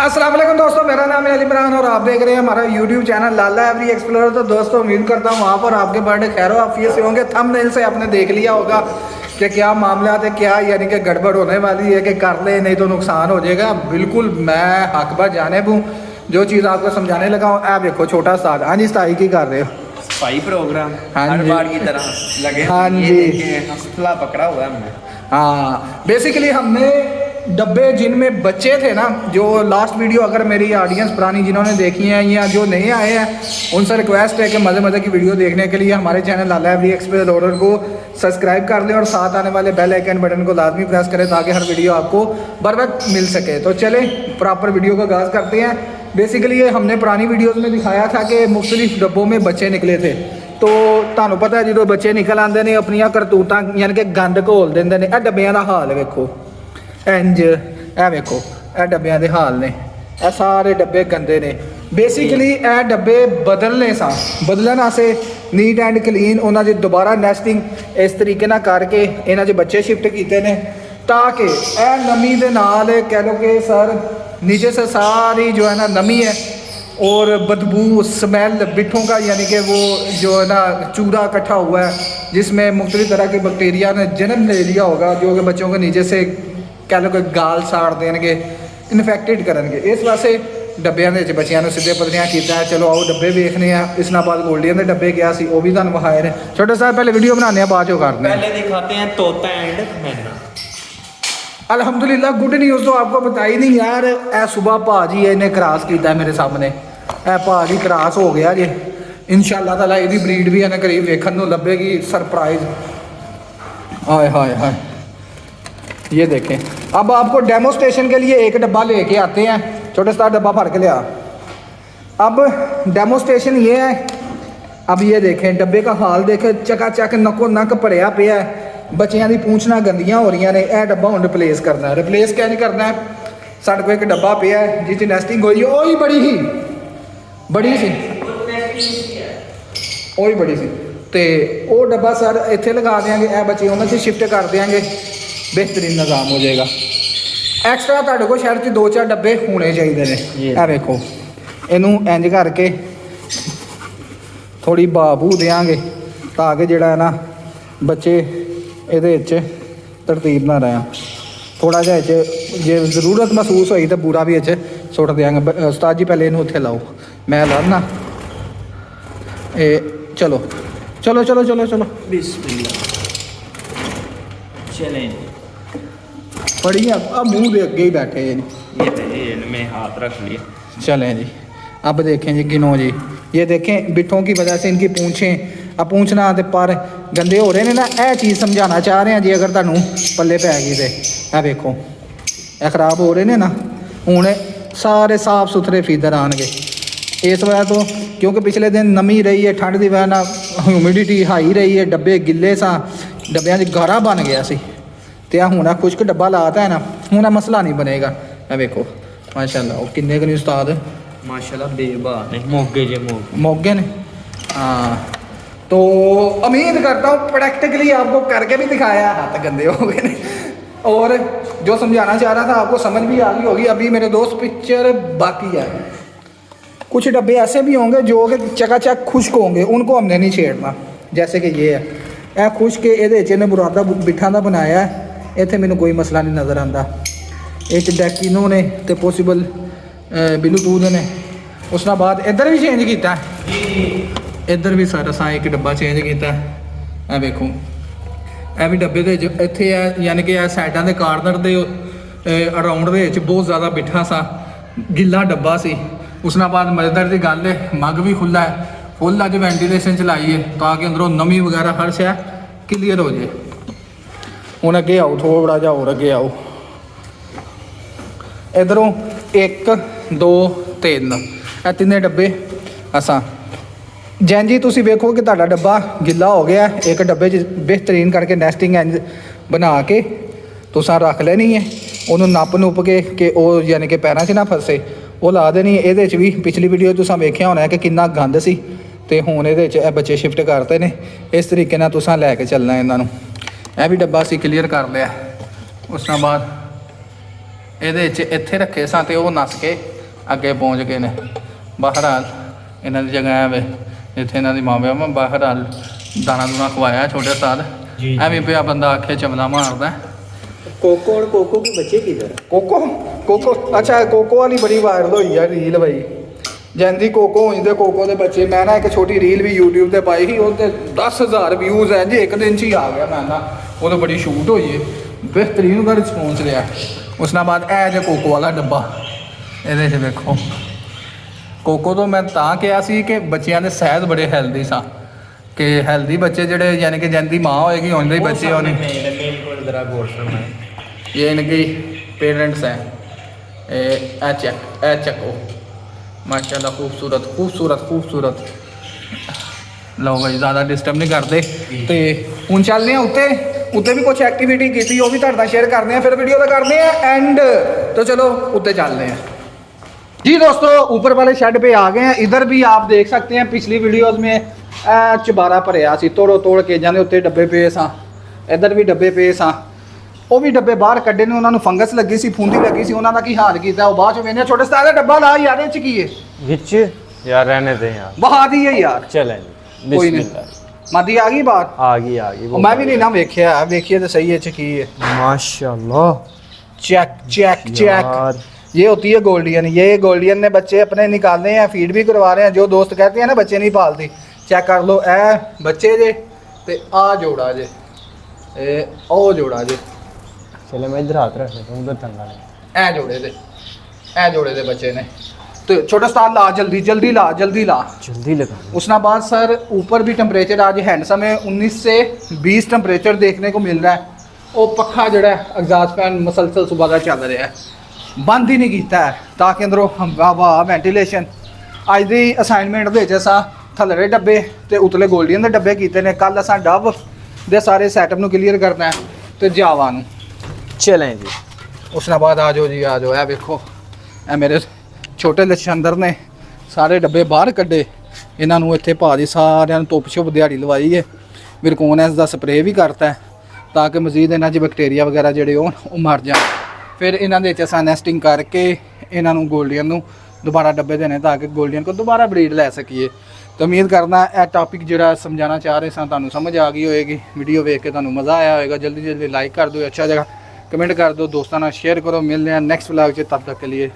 अस्सलाम वालेकुम दोस्तों, मेरा नाम है अली इमरान और आप देख रहे हैं हमारा यूट्यूब चैनल लाला एवरी एक्सप्लोरर। तो दोस्तों उम्मीद करता हूँ वहाँ पर आपके बर्थडे खैर आफियत से होंगे। थंबनेल से आपने देख लिया होगा कि क्या मामला है, क्या यानी कि गड़बड़ होने वाली है कि कर ले नहीं तो नुकसान हो जाएगा। बिल्कुल मैं हक बा जानिब हूँ, जो चीज़ आपको समझाने लगा हूँ। आप देखो छोटा सा हाँ जी सताई की कर रहे हो सफाई प्रोग्राम हर बार की तरह लगे। हाँ जी हौसला पकड़ा हुआ है हमने। हाँ बेसिकली हमने डब्बे जिनमें बच्चे थे ना, जो लास्ट वीडियो अगर मेरी ऑडियंस पुरानी जिन्होंने देखी है या जो नए आए हैं उनसे रिक्वेस्ट है कि मज़े मज़े की वीडियो देखने के लिए हमारे चैनल लाला एवरी एक्सप्लोरर को सब्सक्राइब कर लें और साथ आने वाले बेल आइकन बटन को लाजमी प्रेस करें ताकि हर वीडियो आपको बर वक्त मिल सके। तो चले प्रॉपर वीडियो का आगाज़ करते हैं। बेसिकली ये हमने पुरानी वीडियोज़ में दिखाया था कि मुख्तलिफ डब्बों में बच्चे निकले थे। तो ਤੁਹਾਨੂੰ पता है जो बच्चे निकल आते हैं अपनिया करतूतां यानी कि गंद घोल देंगे ने। डब्बियां का हाल वेखो इंज, ए वेखो ए डब्बियां के हाल ने, ए सारे डब्बे गंदे ने। बेसिकली ए डब्बे बदलने सा बदलन आसे नीट एंड क्लीन उन्होंने दोबारा नेस्टिंग इस तरीके ना करके इन्हों च बच्चे शिफ्ट किए हैं ताकि ए नमी के नाल कह लो कि सर नीचे से सारी जो है ना नमी है और बदबू स्मेल बिट्ठों का यानी कि वो जो है ना चूरा इकट्ठा हुआ है जिसमें मुख्तलिफ तरह के बैक्टीरिया ने जन्म ले लिया होगा जो कि बच्चों के नीचे से कह लो कि गाल साड़ देंगे, इन्फेक्टेड करेंगे। इस वास्ते डब्बियां दे बच्चों सीधे पतलियां किया है। चलो आओ डब्बे देखने इस्लामाबाद गोल्डियन के डब्बे गया सी वो भी तुहानूं विखाए ने। छोटे साहब पहले वीडियो बनाने बाद चो करते हैं। पहले दिखाते हैं तोता एंड मैना। अल्हम्दुलिल्लाह गुड न्यूज़ तो आपको बताई नहीं यार। ए सुबह भाजी इन्हें क्रॉस किया मेरे सामने, ए भाजी क्रॉस हो गया जी। इंशाअल्लाह ताला इसकी ब्रीड भी इन्हें करीब वेखन को लभेगी सरप्राइज। हाय हाय हाय ये देखें। अब आपको डेमोस्ट्रेशन के लिए एक डब्बा लेके आते हैं। छोटे सा डब्बा भर के लिया। अब डेमोस्ट्रेशन ये है, अब ये देखें डब्बे का हाल देखें, चकाचक नको नक भरिया पिया है। बच्चों की पूंछना गंदियां हो रही ने। यह डब्बा हम रिप्लेस करना है। रिप्लेस क्या नहीं करना है, साढ़े को एक डब्बा पिया है जिस नेस्टिंग हुई है ही बड़ी सी बड़ी सी ही बड़ी सी तो वो डब्बा सर इत्थे लगा देंगे। ए बच्चे उन्होंने शिफ्ट कर देंगे, बेहतरीन निज़ाम हो जाएगा। एक्सट्रा तुहाडे कोल शहर 'च 2-4 डब्बे होने चाहिए ने। ए वेखो इनू इंज करके थोड़ी बाबू देंगे ताकि जिहड़ा है ना बच्चे ये तरतीब ना रहें। थोड़ा जहा जे जरूरत महसूस हुई तो पूरा भी सुट देंगे। उस्ताद जी पहले इनू उत्थे लाओ, मैं लाना। ए चलो चलो चलो चलो चलो बिस्मिल्लाह चलें। बड़ी अब मुँह दे अगे ही बैठे हैं जी। ये मैं हाथ रख लिया। चलें जी। अब देखें जी गिनो जी, ये देखें बिट्ठों की वजह से इनकी पूँछें अब पूछना तो पर गंदे हो रहे हैं ना। यह चीज़ समझाना चाह रहे हैं जी। अगर तुहानू पल्ले पै गई तो यह वेखो यह खराब हो रहे हैं ना, हूँ सारे साफ सुथरे फीदर आएंगे। इस वजह तो क्योंकि पिछले दिन नमी रही है, ठंड की वजह ना ह्यूमिडिटी हाई रही है, डब्बे गिले सा, डब्बियां गारा बन गया सी तो हूँ खुश्क डब्बा लाता है ना, हूँ मसला नहीं बनेगा। यह वेखो माशाल्लाह वो किन्ने के उस्ताद माशाल्लाह बेबा ने मोगे जे मोगे ने। हाँ तो उम्मीद करता हूँ प्रैक्टिकली आपको करके भी दिखाया, हाथ गंदे हो गए ने और जो समझाना चाह रहा था आपको समझ भी आ गई होगी। अभी मेरे दोस्त पिक्चर बाकी है। कुछ डब्बे ऐसे भी होंगे जो कि चकाचक खुश्क होंगे, उनको हमने नहीं छेड़ना। जैसे कि ये है, यह खुश्क ये मुरादा बिठा का बनाया है, इतने मैंने कोई मसला नहीं नज़र आता। एक डेकिनो ने तो पॉसिबल ब्लूटूथ ने। उसके बाद इधर भी चेंज किया, इधर भी सर असा एक डब्बा चेंज किया। ए वेखो यह भी डब्बे के इतने है यानी कि साइडों के कार्नर के अराउंड बहुत ज़्यादा बिठा सा गिला डब्बा सी। उसके बाद मज़ेदार की गल है मग भी खुला है, फुल अज वेंटिलेशन चलाई है ताकि अंदरों नमी वगैरह हर शय क्लीयर हो जाए। हूँ अगे आओ थोड़ा जहा और अगे आओ। इधरों 1 2 3 ये तिने डब्बे असा जैन जी तुम वेखो कि तुहाडा डब्बा गिला हो गया। एक डब्बे बेहतरीन करके नेस्टिंग इंज बना के तुसा रख लेनी है। उन्होंने नप नुप के कि यानी कि पैरों से ना फसे वो ला देनी है। ये भी पिछली वीडियो तुसा वेख्या होना है कि कितना गंद सी ते हुण ये बच्चे शिफ्ट करते हैं। इस तरीके नाल तुसा लैके चलना इन्हों। यह भी डब्बा असीं क्लीयर कर लिया। उस बाद ਇਹਦੇ ਵਿੱਚ ਇੱਥੇ ਰੱਖੇ ਸਾਂ ਤੇ ਉਹ ਨੱਸ ਕੇ ਅੱਗੇ ਪਹੁੰਚ ਗਏ ਨੇ। ਬਹਰਾਲ ਇਹਨਾਂ ਦੀ ਜਗ੍ਹਾ ਹੈ ਵੇ ਜਿੱਥੇ ਇਹਨਾਂ ਦੀ ਮਾਂ ਪਿਓ ਬਹਰਾਲ ਦਾਣਾ ਦੂਣਾ ਖਵਾਇਆ ਛੋਟੇ ਉਸਤਾਦ। ਜੀ। ਐਵੇਂ ਪਿਆ ਬੰਦਾ ਆਖੇ ਚਮਦਾ ਮਾਰਦਾ। कोको और कोको के बच्चे किधर? ਕੋਕੋ ਕੋਕੋ ਅੱਛਾ ਕੋਕੋ ਵਾਲੀ ਬੜੀ ਵਾਇਰਲ ਹੋਈ ਆ ਰੀਲ ਬਈ। ਜੈਂਦੀ ਕੋਕੋ ਹੋਈ ਤੇ ਕੋਕੋ ਦੇ ਬੱਚੇ। ਮੈਂ ਨਾ ਇੱਕ ਛੋਟੀ ਰੀਲ ਵੀ YouTube ਤੇ ਪਾਈ ਸੀ, ਉਹਦੇ 10,000 ਵਿਊਜ਼ ਹੈ ਜੀ, ਇੱਕ ਦਿਨ 'ਚ ਹੀ ਆ ਗਿਆ। ਮੈਂ ਨਾ ਉਹਦੇ ਬੜੀ ਸ਼ੂਟ ਹੋਈ ਹੈ, ਬਿਹਤਰੀਨ ਉਹਦਾ ਰਿਸਪੌਂਸ ਰਿਹਾ। ਉਸ ਨਾਲ ਬਾਅਦ ਇਹ ਜੇ ਕੋਕੋ ਵਾਲਾ ਡੱਬਾ ਇਹਦੇ 'ਚ ਵੇਖੋ। ਕੋਕੋ ਤੋਂ ਮੈਂ ਤਾਂ ਕਿਹਾ ਸੀ ਕਿ ਬੱਚਿਆਂ ਦੇ ਸਿਹਤ ਬੜੇ ਹੈਲਦੀ ਸਾਂ, ਕਿ ਹੈਲਦੀ ਬੱਚੇ ਜਿਹੜੇ ਯਾਨੀ ਕਿ ਜੈਂਦੀ ਮਾਂ ਹੋਏਗੀ ਉਹਦੇ ਹੀ ਬੱਚੇ ਹੋਣੇ। मेरे को जरा गौर फरमाएं। ये इनके पेरेंट्स हैं। ए चको माशाल्लाह खूबसूरत खूबसूरत खूबसूरत। लो भाई ज़्यादा डिस्टर्ब नहीं करते तो हूँ चलने उत्ते उत्ते भी कुछ एक्टिविटी की थी, वो भी तुहाडे नाल शेयर करने हैं, फिर वीडियो का करने हैं एंड। तो चलो उत्ते चलते हैं जी दोस्तों। ऊपर वाले शेड पे आ गए हैं। इधर भी आप देख सकते हैं पिछली वीडियोस में चबारा भरिया सी, तोड़ो तोड़ के जाने उत्ते डब्बे पे सां, इधर भी डब्बे पे सां। ਉਹ ਵੀ ਡੱਬੇ ਬਾਹਰ ਕੱਢੇ ਨੇ, ਉਹਨਾਂ ਨੂੰ ਫੰਗਸ ਲੱਗੀ ਸੀ, ਫੂੰਦੀ ਲੱਗੀ ਸੀ, ਉਹਨਾਂ ਦਾ ਕੀ ਹਾਲ ਕੀਤਾ ਉਹ ਬਾਅਦ ਚ ਵੇਨੇ। ਛੋਟੇ ਸਤਾਰ ਦਾ ਡੱਬਾ ਲਾ ਯਾਰ, ਇਹ ਚ ਕੀ ਹੈ विच यार रहने दे यार। ਬਹਾ ਦੀ ਹੈ ਯਾਰ। चलें ਕੋਈ ਨਹੀਂ बिस्मिल्लाह। ਮਾਦੀ ਆ ਗਈ ਬਾਹਰ। आ गई ਉਹ ਮੈਂ ਵੀ ਨਹੀਂ ਨਾ ਵੇਖਿਆ, ਵੇਖੀਏ ਤਾਂ ਸਹੀ ਇਹ ਚ ਕੀ ਹੈ। माशाल्लाह। Check check check. यार ये होती है गोल्डियन। ये गोल्डियन ने बच्चे अपने निकालने हैं, फीड भी करवा रहे हैं। जो दोस्त कहते हैं ना बच्चे नहीं पालती, चेक कर लो। ए बच्चे जे ते आ जोड़ा जे, ए ओ जोड़ा जे, चले मैं इधर हाथ रख लेता हूँ, उधर तंगा ले। ए जोड़े दे बच्चे ने। तो छोटा स्टार ला, जल्दी जल्दी ला, जल्दी ला। जल्दी लगा। उसके बाद सर ऊपर भी टम्परेचर आज हैंडसम है, 19 से 20 टम्परेचर देखने को मिल रहा है। वो पखा जड़ा एग्जॉस्ट फैन मसलसल सुबह का चल रहा है, बंद ही नहीं किया है ताकि अंदरों हवा वेंटिलेशन। अज की असाइनमेंट दे असां थल्ले डब्बे ते उतले गोल्डियन के डब्बे किए ने। कल असां डव दे सारे सैटअप नूं क्लीयर करना है तो जावा नूं। चलें जी। ਉਸ ਤੋਂ ਬਾਅਦ ਆ ਜਾਓ ਜੀ, ਆ ਜਾਓ। ਇਹ ਵੇਖੋ ਇਹ ਮੇਰੇ ਛੋਟੇ ਲਛੰਦਰ ਨੇ ਸਾਰੇ ਡੱਬੇ ਬਾਹਰ ਕੱਢੇ। ਇਹਨਾਂ ਨੂੰ ਇੱਥੇ ਭਾਜੀ ਸਾਰਿਆਂ ਨੂੰ ਧੁੱਪ ਛੁੱਪ ਦਿਹਾੜੀ ਲਵਾਈ ਹੈ। ਵਿਰਕੋਨੈਸ ਦਾ ਸਪਰੇਅ ਵੀ ਕਰਤਾ ਹੈ ਤਾਂ ਕਿ ਮਜ਼ੀਦ ਇਹਨਾਂ 'ਚ ਬੈਕਟੀਰੀਆ ਵਗੈਰਾ ਜਿਹੜੇ ਹੋਣ ਉਹ ਮਰ ਜਾਣ। ਫਿਰ ਇਹਨਾਂ ਦੇ ਵਿੱਚ ਅਸਾਂ ਨੈਸਟਿੰਗ ਕਰਕੇ ਇਹਨਾਂ ਨੂੰ ਗੋਲਡੀਅਨ ਨੂੰ ਦੁਬਾਰਾ ਡੱਬੇ ਦੇਣੇ ਤਾਂ ਕਿ ਗੋਲਡੀਅਨ ਕੋ ਦੁਬਾਰਾ ਬਰੀਡ ਲੈ ਸਕੀਏ। ਤਾਂ ਉਮੀਦ ਕਰਦਾ ਇਹ ਟੌਪਿਕ ਜਿਹੜਾ ਸਮਝਾਉਣਾ ਚਾਹ ਰਹੇ ਸਾਂ ਤੁਹਾਨੂੰ ਸਮਝ ਆ ਗਈ ਹੋਏਗੀ। ਵੀਡੀਓ ਵੇਖ ਕੇ ਤੁਹਾਨੂੰ ਮਜ਼ਾ ਆਇਆ ਹੋਏਗਾ। ਜਲਦੀ ਜਲਦੀ ਲਾਈਕ ਕਰ ਦਿਓ, ਅੱਛਾ ਜਗ੍ਹਾ कमेंट कर दो, दोस्तों शेयर करो। मिलते हैं नेक्स्ट व्लॉग से, तब तक के लिए।